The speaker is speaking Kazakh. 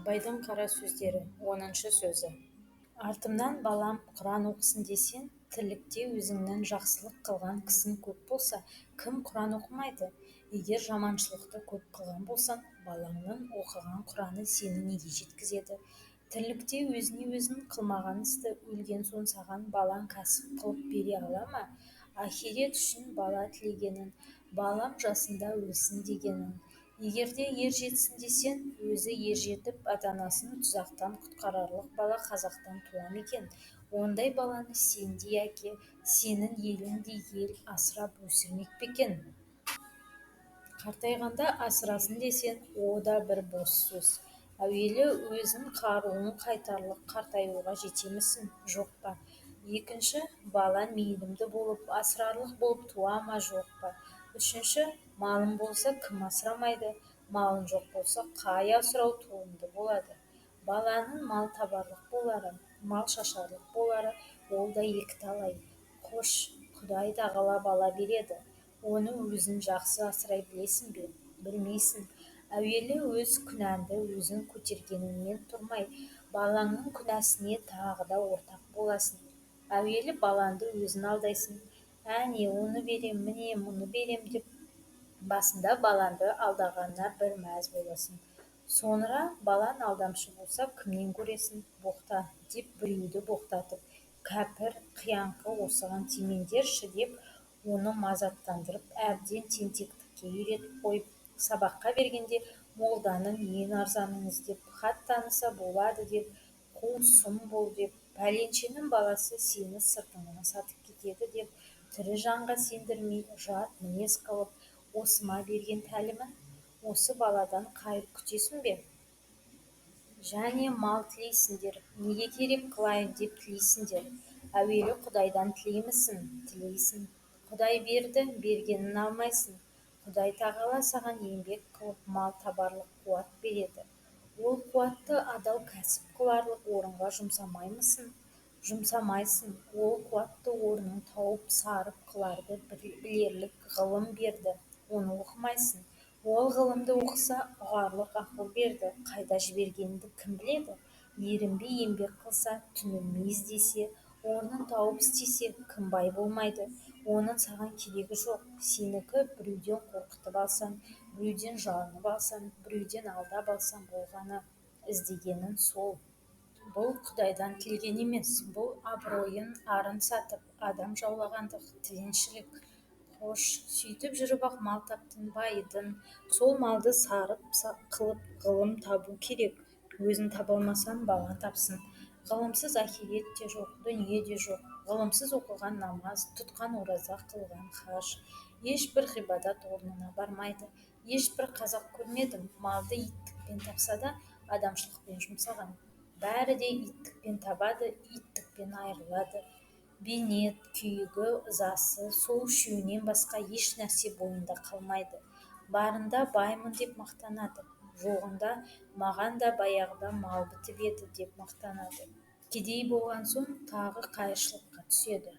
Абайдың қара сөздері 10-шы сөзі. Артымнан балам Құран оқысын десең, тірлікте өзіңнен жақсылық қылған кісің көп болса, кім Құран оқымайды? Егер жаманшылықты көп қылған болсаң, балаңның оқыған Құраны сені неге жеткізеді? Тірлікте өзіне өзін қылмаған істі өлген соң саған балаң кәсіп қылып бере ала ма? Ахирет үшін бала тілегенін, балам жасында өлсін дегенін. Егерде ер жетсін десең, өзі ер жетіп, ата-анасын тұзақтан құтқарарлық бала қазақтан туа ма екен? Ондай баланы сендей әке, сенің еліңдей ел асырап өсірмек пе екен? Қартайғанда асырасын десең, о да бір бос сөз. Әуелі өзің қаруын қайтарлық қартаюға жетемісің, жоқ па? Екінші, балаң мейірімді болып, асырарлық болып туа ма, жоқ па? Үшінші, малың болса кім асырамайды? Малың жоқ болса қай асырау туынды болады? Баланың мал табарлық болары, мал шашарлық болары, ол да екіталай. Қош, Құдай тағала бала береді. Оны өзін жақсы асырай білесің бе? Білмейсің. Әуелі өз күнәңді өзің көтергеніңмен тұрмай, балаңның күнәсіне тағы да ортақ боласың. Әуелі балаңды өзің алдайсың. Әне, оны берем, міне, мұны берем деп, басында балаңды алдағанына бір мәз боласың. Sonra балаң алдамшы болса, кімнен көресің? Боқта, деп біреуді боқтатып, кәпір, қияңқы осыған тимеңдерші деп, оны мазаттандырып, әбден тентектікке үйретіп қойып, сабаққа бергенде молданың ең арзанын іздеп, хат таныса болады деп, қу сұм бол деп, пәленшенің баласы сені сыртыңнан сатып кетеді деп, тірі жанға сендірмей, жат мінез қылып, осыма берген тәлімін, осы баладан қайыр күтесің бе? Және мал тілейсіңдер, неге керек қылайын деп тілейсіңдер? Әуелі Құдайдан тілеймісің? Тілейсің. Құдай берді, бергенін алмайсың. Құдай тағала саған еңбек қылып мал табарлық қуат береді. Ол қуатты адал кәсіп қыларлық орынға жұмсамаймысың? Жұмсамайсың. Ол қуатты орнын тауып сарып қыларды білерлік ғылым берді. Оны оқымайсың. Ол ғылымды оқыса, ұғарлық ақыл берді. Қайда жібергеніңді кім біледі? Ерінбей еңбек қылса, түңілмей іздесе, орнын тауып істесе, кім бай болмайды? Оның саған керегі жоқ. Сенікі біреуден қорқытып алсаң, біреуден жалынып алсаң, біреуден алдап алсаң болғаны. Іздегенің сол. Бұл Құдайдан тілеген емес, бұл абыройын арын сатып, адам жаулағандық, тіленшілік. Қош, сөйтіп жүріп ақ мал таптың, байыдың. Сол малды сарып қылып ғылым табу керек. Өзің таба алмасаң, балаң тапсын. Ғылымсыз ахирет те жоқ, дүние де жоқ. Ғылымсыз оқыған намаз, тұтқан ораза, қылған хаж. Ешбір ғибадат орнына бармайды. Ешбір қазақ көрмедім, малды иттікпен тапса да, адамшылықпен жұмсаған. Бәрі де иттікпен табады, иттікпен айырылады. Бейнет, күйігі, ызасы, сол үшеуінен басқа еш нәрсе бойында қалмайды. Барында баймын деп мақтанады, жоғында маған да баяғыда мал бітіп еді деп мақтанады. Кедей болған соң тағы қайыршылыққа түседі.